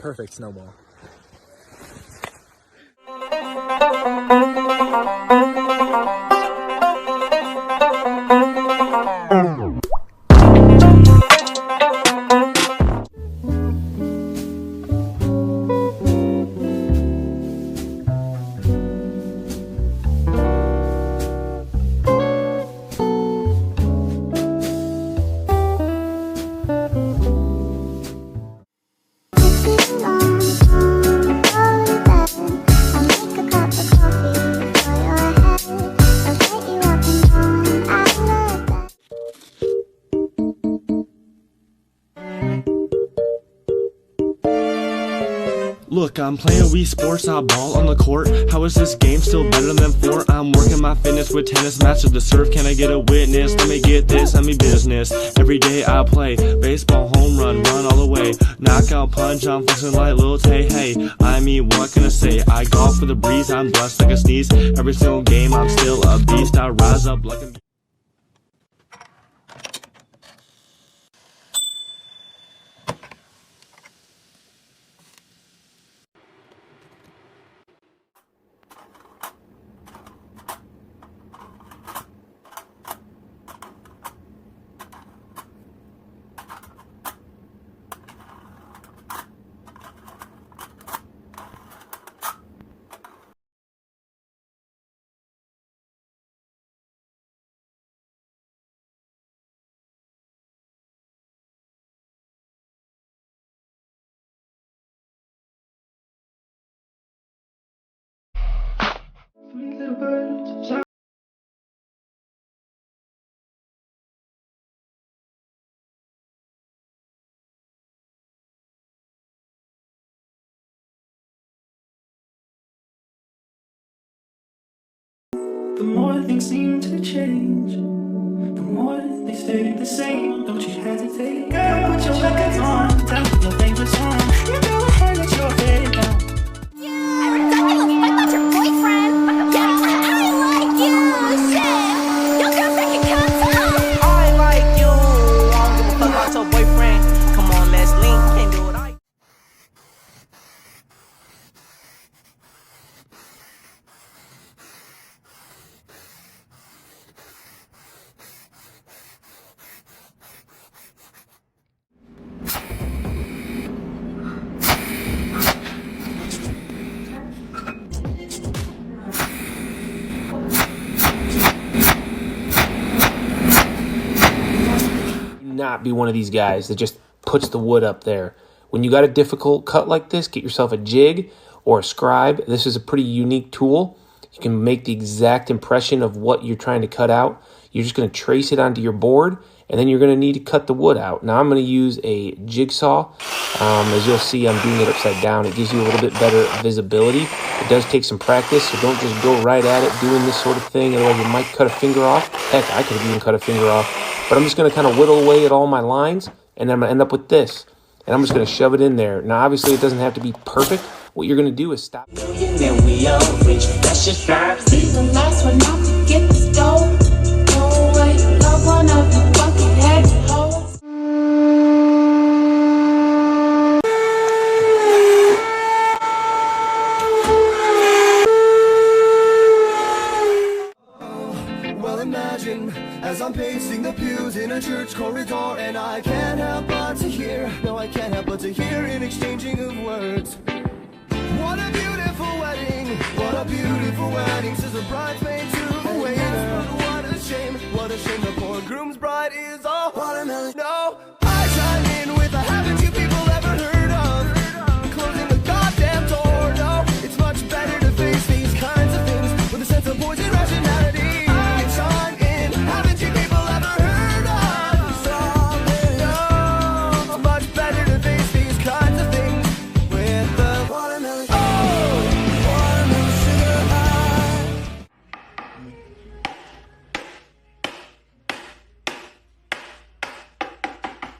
perfect snowball. Look, I'm playing Wii Sports, I ball on the court. How is this game still better than 4? I'm working my fitness with tennis, master the serve. Can I get a witness? Let me get this, I mean business. Every day I play baseball, home run, run all the way. Knockout punch, I'm flexing like Lil Tay. Hey, I mean, what can I say? I golf for the breeze, I'm blessed like a sneeze. Every single game, I'm still a beast. I rise up like a... The more things seem to change, the more they stay the same. Don't you hesitate, girl, put your records on. Tell me your favorite song. You go ahead, let your head down. Not be one of these guys that just puts the wood up there. When you got a difficult cut like this, get yourself a jig or a scribe. This is a pretty unique tool. You can make the exact impression of what you're trying to cut out. You're just going to trace it onto your board, and then you're going to need to cut the wood out. Now I'm going to use a jigsaw. As you'll see, I'm doing it upside down. It gives you a little bit better visibility. It does take some practice, so don't just go right at it doing this sort of thing. Otherwise, you might cut a finger off. Heck, I could have even cut a finger off. But I'm just going to kind of whittle away at all my lines, and then I'm going to end up with this. And I'm just going to shove it in there. Now, obviously, it doesn't have to be perfect. What you're going to do is stop. Then we all rich, that's just drive. These are last one out to get this dough. No way, love one of you fucking head hoes. Well, imagine as I'm pacing the pews in a church corridor, and I can't help but to hear, no, I can't help but to hear an exchanging of words. What a beautiful wedding, what a beautiful wedding, says a bridesmaid to a waiter. What a shame the poor groom's bride is a watermelon. No, I chime in with a haven't you people ever heard of closing the goddamn door? No, it's much better to face these kinds of things with a sense of poison rationality. I chime in, haven't you people ever heard of something? No, it's much better to face these kinds of things with the watermelon. Oh, watermelon sugar high. Well, imagine as I'm pacing the pews in a church corridor, and I can't help but to hear, no, I can't help but to hear an exchanging of words. What a beautiful wedding, what a beautiful wedding, says a bridesmaid to a waiter. What a shame the poor groom's bride is a watermelon. No, I chime in with a haven't you people ever heard of closing the goddamn door? No, it's much better to face these kinds of things with the watermelon. Oh, watermelon sugar high.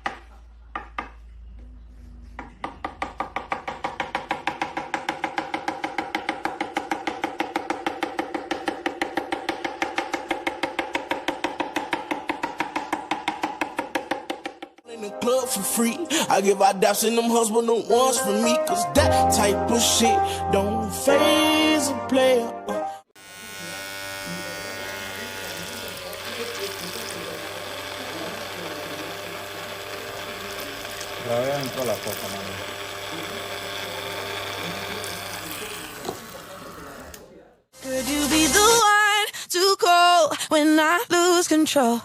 the club for free. I give out daps in them husband the ones for me. Cause that type of shit don't faze a player. Could you be the one to call when I lose control?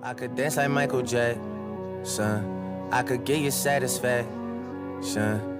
I could dance like Michael Jackson. I could get you satisfaction.